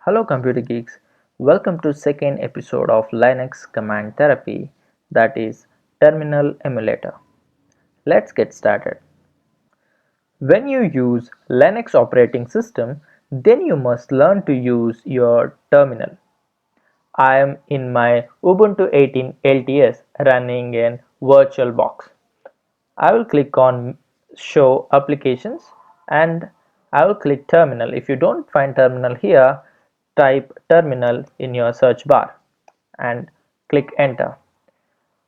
Hello computer geeks, welcome to second episode of Linux command therapy, that is terminal emulator. Let's get started. When you use Linux operating system, then you must learn to use your terminal. I am in my Ubuntu 18 LTS running in VirtualBox. I will click on show applications and I will click terminal. If you don't find terminal here, type terminal in your search bar and click enter.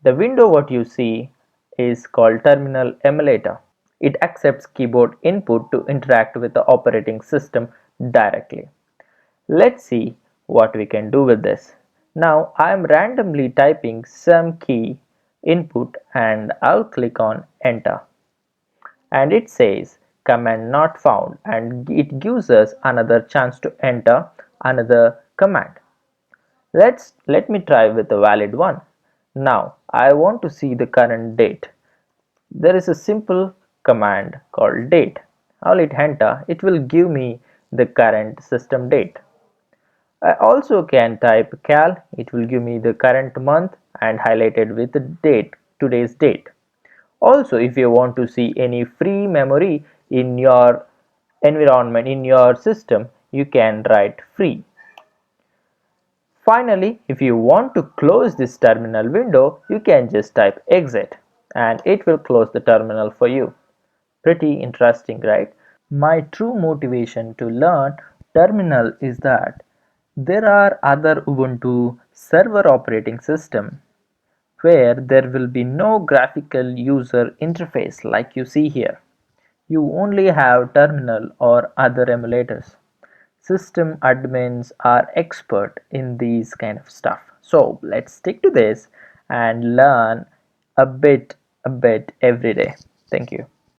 The window what you see is called terminal emulator. It accepts keyboard input to interact with the operating system directly. Let's see what we can do with this. Now I am randomly typing some key input and I'll click on enter, and it says command not found, and it gives us another chance to enter another command. Let me try with a valid one. Now I want to see the current date. There is a simple command called date. I'll hit enter. It will give me the current system date. I also can type cal. It will give me the current month and highlighted with the date, today's date. Also, if you want to see any free memory in your environment, in your system, you can write free. Finally, if you want to close this terminal window, you can just type exit and it will close the terminal for you. Pretty interesting, right? My true motivation to learn terminal is that there are other Ubuntu server operating system where there will be no graphical user interface like you see here. You only have terminal or other emulators. System admins are expert in these kind of stuff. So let's stick to this and learn a bit every day. Thank you.